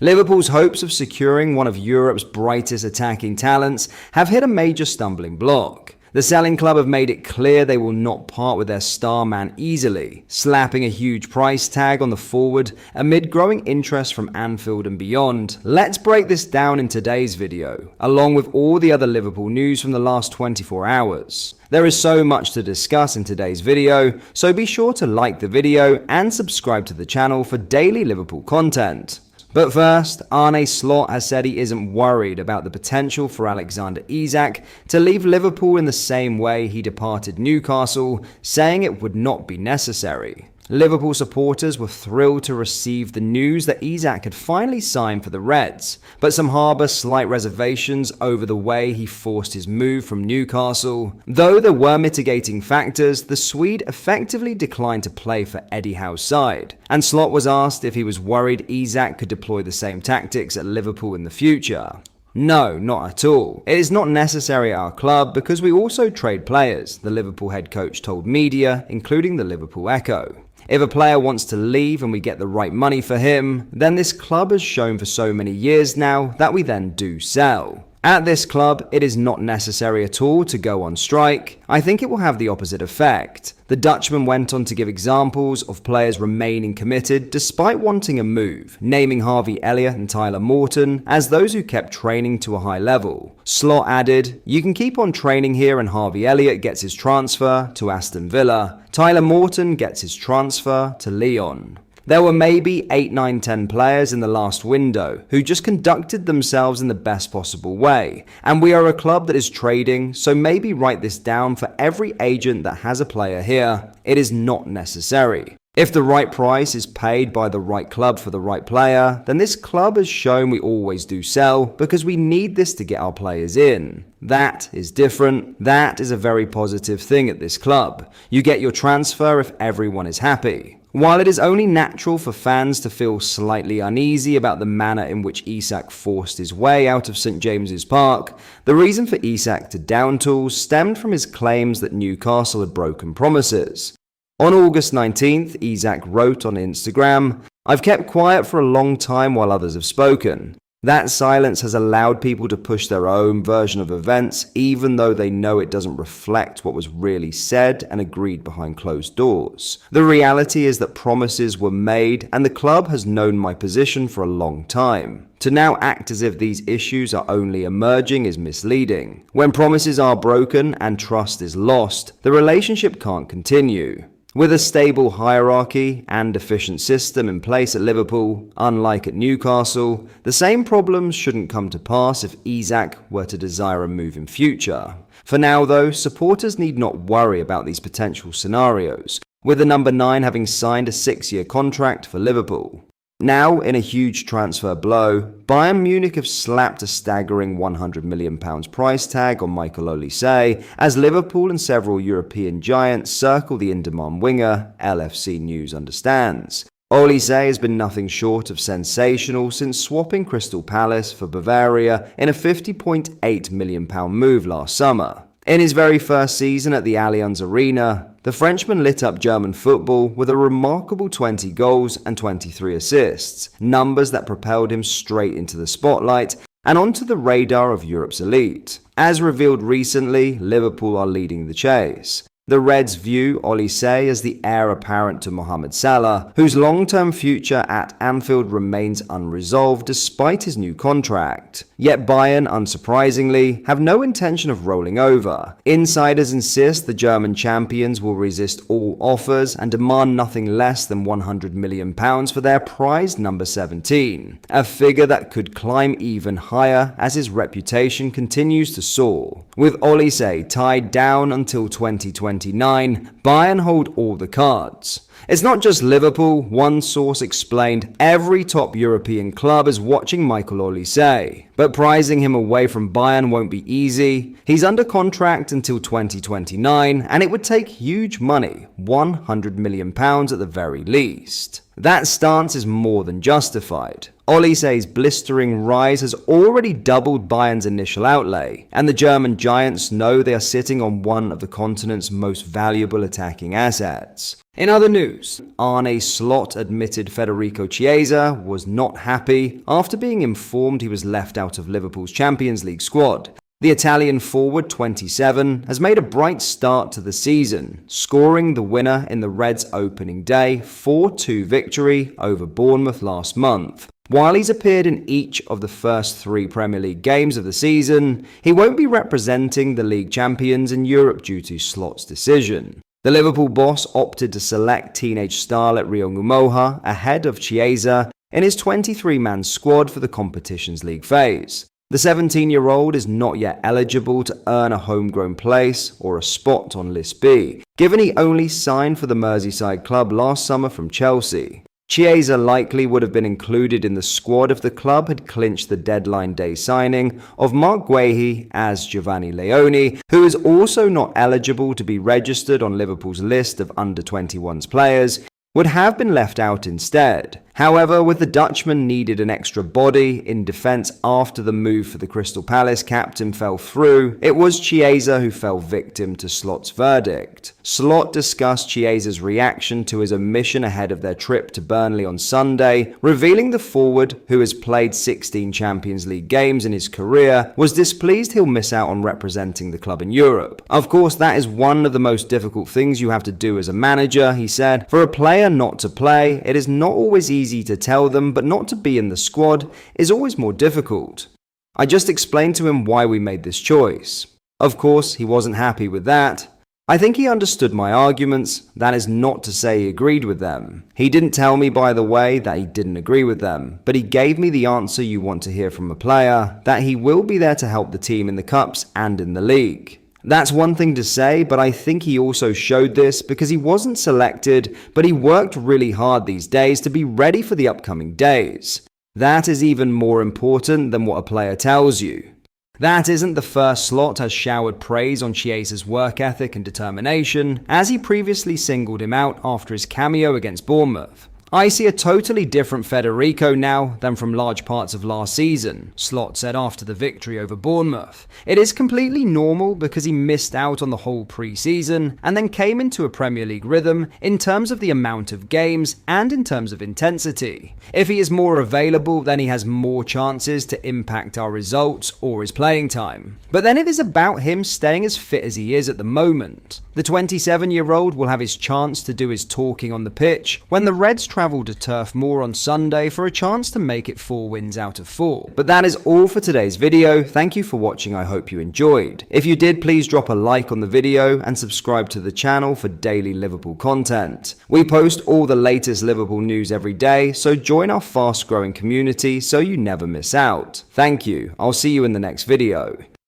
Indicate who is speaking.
Speaker 1: Liverpool's hopes of securing one of Europe's brightest attacking talents have hit a major stumbling block. The selling club have made it clear they will not part with their star man easily, slapping a huge price tag on the forward amid growing interest from Anfield and beyond. Let's break this down in today's video, along with all the other Liverpool news from the last 24 hours. There is so much to discuss in today's video, so be sure to like the video and subscribe to the channel for daily Liverpool content. But first, Arne Slot has said he isn't worried about the potential for Alexander Isak to leave Liverpool in the same way he departed Newcastle, saying it would not be necessary. Liverpool supporters were thrilled to receive the news that Isak had finally signed for the Reds, but some harbour slight reservations over the way he forced his move from Newcastle. Though there were mitigating factors, the Swede effectively declined to play for Eddie Howe's side, and Slot was asked if he was worried Isak could deploy the same tactics at Liverpool in the future. No, not at all. It is not necessary at our club because we also trade players, the Liverpool head coach told media, including the Liverpool Echo. If a player wants to leave and we get the right money for him, then this club has shown for so many years now that we then do sell. At this club, it is not necessary at all to go on strike. I think it will have the opposite effect. The Dutchman went on to give examples of players remaining committed despite wanting a move, naming Harvey Elliott and Tyler Morton as those who kept training to a high level. Slot added, "You can keep on training here and Harvey Elliott gets his transfer to Aston Villa. Tyler Morton gets his transfer to Lyon." There were maybe 8, 9, 10 players in the last window who just conducted themselves in the best possible way, and we are a club that is trading, so maybe write this down for every agent that has a player here. It is not necessary. If the right price is paid by the right club for the right player, then this club has shown we always do sell because we need this to get our players in. That is different. That is a very positive thing at this club. You get your transfer if everyone is happy. While it is only natural for fans to feel slightly uneasy about the manner in which Isak forced his way out of St James's Park, the reason for Isak to down tools stemmed from his claims that Newcastle had broken promises. On August 19th, Isak wrote on Instagram, "I've kept quiet for a long time while others have spoken. That silence has allowed people to push their own version of events, even though they know it doesn't reflect what was really said and agreed behind closed doors. The reality is that promises were made, and the club has known my position for a long time. To now act as if these issues are only emerging is misleading. When promises are broken and trust is lost, the relationship can't continue." With a stable hierarchy and efficient system in place at Liverpool, unlike at Newcastle, the same problems shouldn't come to pass if Isak were to desire a move in future. For now though, supporters need not worry about these potential scenarios, with the number 9 having signed a 6-year contract for Liverpool. Now, in a huge transfer blow, Bayern Munich have slapped a staggering £100 million price tag on Michael Olise as Liverpool and several European giants circle the in-demand winger, LFC News understands. Olise has been nothing short of sensational since swapping Crystal Palace for Bavaria in a £50.8 million move last summer. In his very first season at the Allianz Arena, the Frenchman lit up German football with a remarkable 20 goals and 23 assists, numbers that propelled him straight into the spotlight and onto the radar of Europe's elite. As revealed recently, Liverpool are leading the chase. The Reds view Olise as the heir apparent to Mohamed Salah, whose long-term future at Anfield remains unresolved despite his new contract. Yet Bayern, unsurprisingly, have no intention of rolling over. Insiders insist the German champions will resist all offers and demand nothing less than £100 million for their prized number 17, a figure that could climb even higher as his reputation continues to soar. With Olise tied down until 2029, Bayern hold all the cards. It's not just Liverpool. One source explained every top European club is watching Michael Olise, but prizing him away from Bayern won't be easy. He's under contract until 2029, and it would take huge money, £100 million at the very least. That stance is more than justified. Olise's blistering rise has already doubled Bayern's initial outlay, and the German giants know they are sitting on one of the continent's most valuable attacking assets. In other news, Arne Slot admitted Federico Chiesa was not happy after being informed he was left out of Liverpool's Champions League squad. The Italian forward, 27, has made a bright start to the season, scoring the winner in the Reds' opening day 4-2 victory over Bournemouth last month. While he's appeared in each of the first 3 Premier League games of the season, he won't be representing the league champions in Europe due to Slot's decision. The Liverpool boss opted to select teenage starlet Rio Ngumoha ahead of Chiesa in his 23-man squad for the competition's league phase. The 17-year-old is not yet eligible to earn a homegrown place or a spot on List B, given he only signed for the Merseyside club last summer from Chelsea. Chiesa likely would have been included in the squad if the club had clinched the deadline day signing of Mark Guehi as Giovanni Leone, who is also not eligible to be registered on Liverpool's list of under-21s players, would have been left out instead. However, with the Dutchman needed an extra body in defence after the move for the Crystal Palace captain fell through, it was Chiesa who fell victim to Slot's verdict. Slot discussed Chiesa's reaction to his omission ahead of their trip to Burnley on Sunday, revealing the forward, who has played 16 Champions League games in his career, was displeased he'll miss out on representing the club in Europe. Of course, that is one of the most difficult things you have to do as a manager, he said. For a player not to play, it is not always easy to tell them, but not to be in the squad is always more difficult. I just explained to him why we made this choice. Of course, he wasn't happy with that. I think he understood my arguments. That is not to say he agreed with them. He didn't tell me, by the way, that he didn't agree with them, but he gave me the answer you want to hear from a player, that he will be there to help the team in the cups and in the league. That's one thing to say, but I think he also showed this because he wasn't selected, but he worked really hard these days to be ready for the upcoming days. That is even more important than what a player tells you. That isn't the first Slot has showered praise on Chiesa's work ethic and determination, as he previously singled him out after his cameo against Bournemouth. I see a totally different Federico now than from large parts of last season, Slot said after the victory over Bournemouth. It is completely normal because he missed out on the whole pre-season and then came into a Premier League rhythm in terms of the amount of games and in terms of intensity. If he is more available, then he has more chances to impact our results or his playing time. But then it is about him staying as fit as he is at the moment. The 27-year-old will have his chance to do his talking on the pitch when the Reds travel to Turf Moor on Sunday for a chance to make it 4 wins out of 4. But that is all for today's video. Thank you for watching. I hope you enjoyed. If you did, please drop a like on the video and subscribe to the channel for daily Liverpool content. We post all the latest Liverpool news every day, so join our fast-growing community so you never miss out. Thank you. I'll see you in the next video.